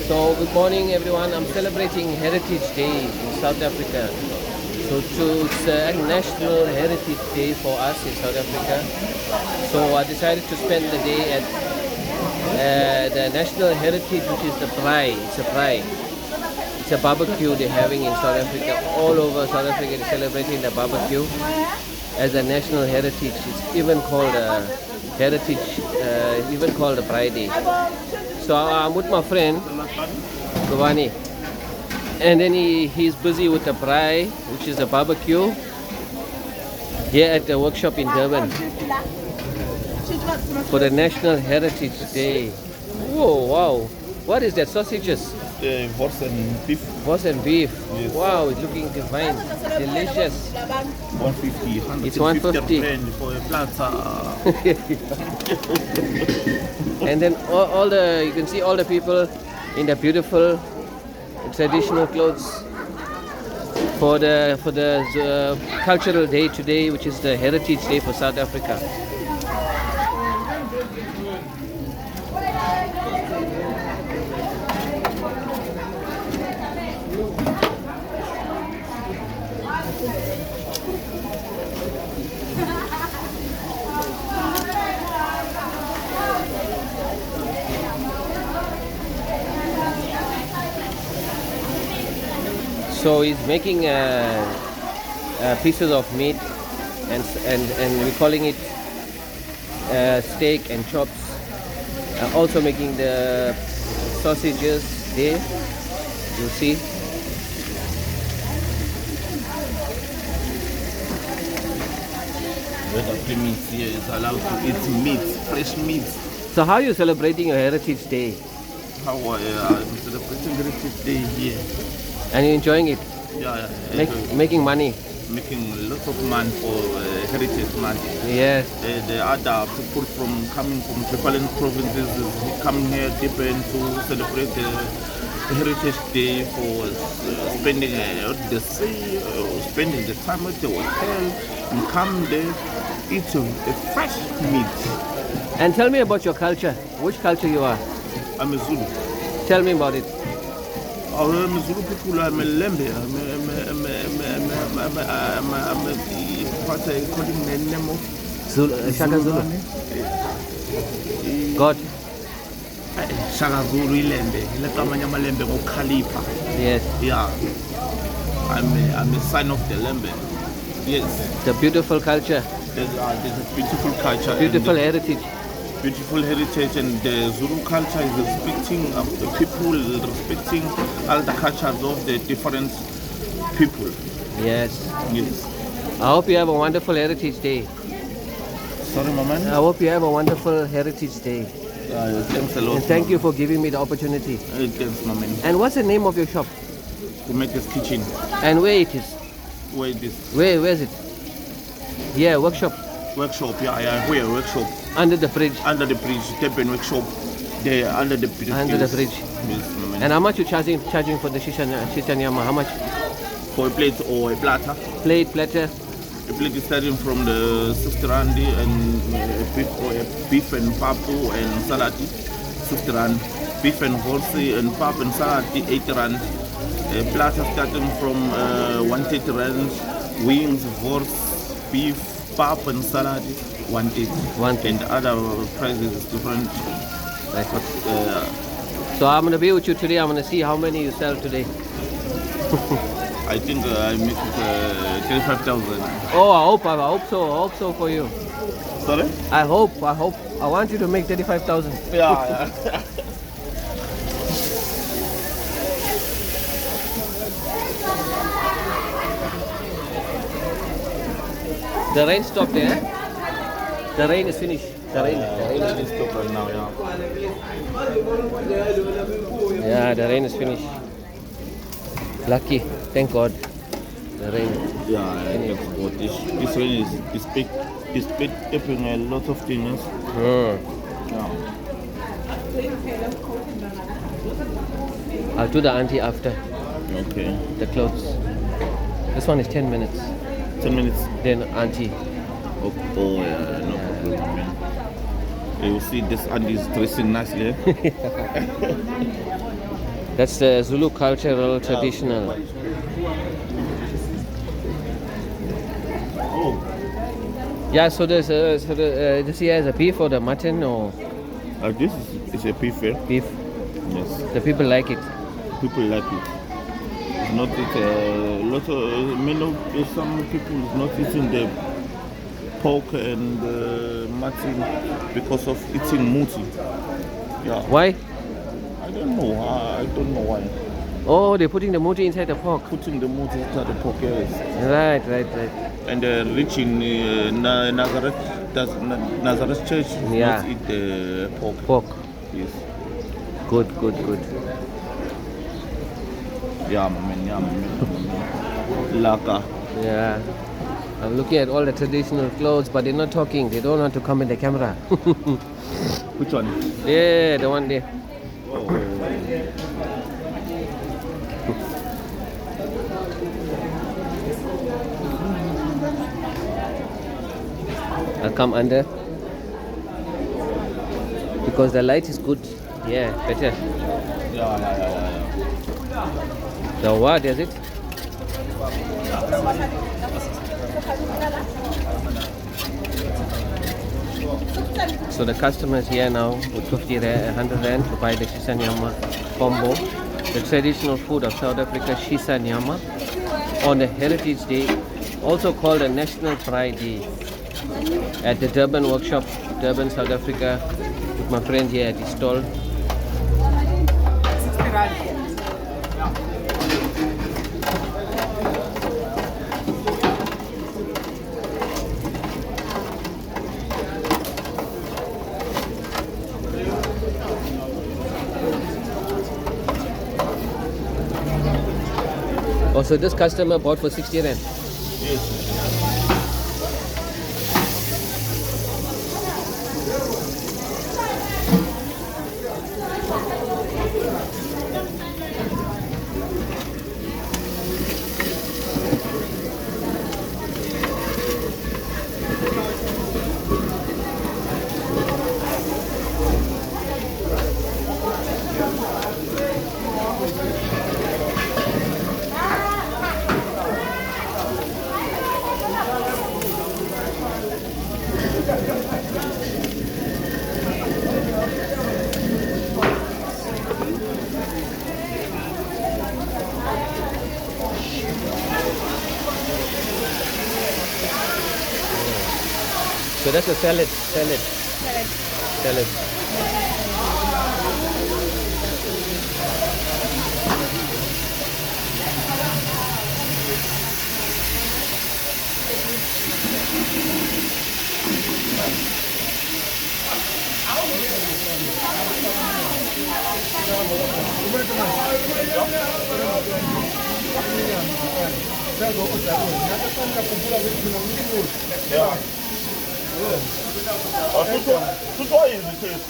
So good morning everyone. I'm celebrating Heritage Day in South Africa. So it's a National Heritage Day for us in South Africa. So I decided to spend the day at the National Heritage, which is the braai. It's a braai. It's a barbecue they're having in South Africa. All over South Africa they're celebrating the barbecue as a national heritage. It's even called a heritage, even called a braai day. So I'm with my friend Giovanni, and then he's busy with the braai, which is a barbecue, here at the workshop in Durban for the National Heritage Day. Whoa, wow! What is that? Sausages? Horse and beef. Horse and beef. Yes. Wow, it's looking divine, delicious. 150. It's 150 for a platter. And then all the, you can see all the people in the beautiful traditional clothes for the cultural day today, which is the Heritage Day for South Africa. So he's making pieces of meat, and we're calling it steak and chops. Also making the sausages there. You'll see. The premise here is allowed to eat meat, fresh meat. So how are you celebrating your Heritage Day? How I'm celebrating Heritage Day here. And you're enjoying it? Yeah. Making money? Making lots of money for heritage money. Yes. The other people coming from different provinces coming here Durban to celebrate the Heritage Day for spending the sea, spending the time at the hotel, and come there, eat a fresh meat. And tell me about your culture. Which culture you are? I'm a Zulu. Tell me about it. I'm a Zulu people. I'm a Lembe. I'm what I call him the name of Zulu, Shaka Zulu. God. Shaka Zulu Lembe. Lekamanya Lembe go Khalifa. Yes. Yeah. I'm a son of the Lembe. Yes. The beautiful culture. There's a beautiful culture. Beautiful heritage. Beautiful heritage, and the Zulu culture is respecting the people, respecting all the cultures of the different people. Yes. Yes. I hope you have a wonderful Heritage Day. Sorry, Mama. I hope you have a wonderful Heritage Day. Thanks a lot. And thank you for giving me the opportunity. Thanks, Mama. And what's the name of your shop? Umete's Kitchen. And where it is? Where it is? Where is it? Yeah, workshop. Workshop, yeah. Where workshop? Under the bridge. Under the bridge, Durban workshop. There, under the bridge. Under the bridge. Yes, Mama. And how much you charging for the SHISA NYAMA? How much? For a plate or a platter? Plate, platter. A plate is starting from the 60 rand and beef and papu and salad, 60 rand. Beef and horse and pap and salad, 80 rand. A platter starting from 130 rand. Wings, horse, beef, pap and salad, 180. And other prices is different. Like what? So I'm gonna be with you today. I'm gonna see how many you sell today. I think I make it 35,000. Oh, I hope so for you. Sorry? I hope. I want you to make 35,000. Yeah. The rain stopped there. The rain is finished. The rain is stopped right now, yeah. Yeah, the rain is finished. Lucky, thank God. The rain. Yeah, thank God. This rain is helping a lot of things. Yeah. I'll do the auntie after. Okay. The clothes. This one is 10 minutes. 10 minutes. Then auntie. Oh yeah, no problem. You see this auntie is dressing nicely. That's the Zulu cultural traditional. Oh, Yeah, so this here is a beef or the mutton or this is a beef, eh? beef. Yes, The people like it. people like it. It's not lot of some people is not eating the pork and mutton because of eating muti. Yeah. Why? I don't know. I don't know why. Oh, they're putting the muti inside the pork. Putting the muti inside the pork, yes. Right, right, right. And rich in Nazareth, Nazareth Church Yeah. not eat the pork. Pork. Yes. Good, good, good. Yeah, man. Laka. Yeah. I'm looking at all the traditional clothes, but they're not talking. They don't want to come in the camera. Which one? Yeah, the one there. Oh. I'll come under because the light is good. Yeah, better. Yeah. So what is it? So the customers here now with 50 rand, 100 rand to buy the SHISA NYAMA combo, the traditional food of South Africa, SHISA NYAMA, on the Heritage Day, also called the National Pride Day, at the Durban workshop, Durban, South Africa, with my friend here at the stall. Oh, so this customer bought for 60 rand. Yes. So that's a salad. Tudo aí, Lucas.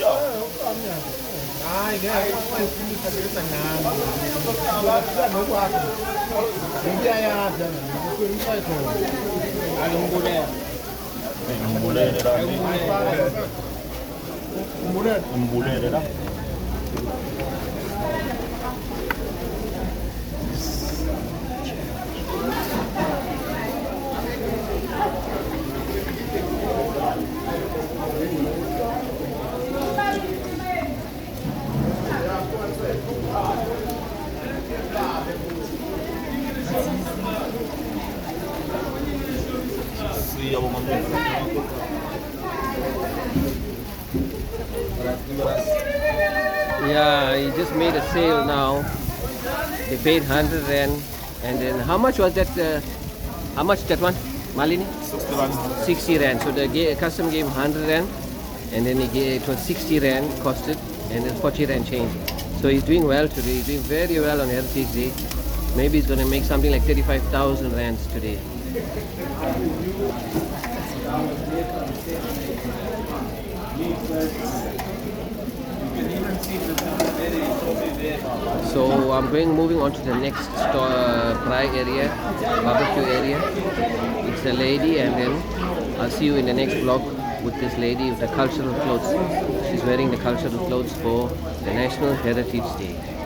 Yeah, he just made a sale now. They paid 100 rand, and then how much was that? How much that one, Malini? 60 rand. So the customer gave 100 rand, and then it was 60 rand costed, and then 40 rand change. So he's doing well today. He's doing very well on Heritage Day. Maybe he's going to make something like 35,000 rands today. So I'm moving on to the next braai area, barbecue area. It's a lady, and then I'll see you in the next vlog with this lady with the cultural clothes. She's wearing the cultural clothes for the National Heritage Day.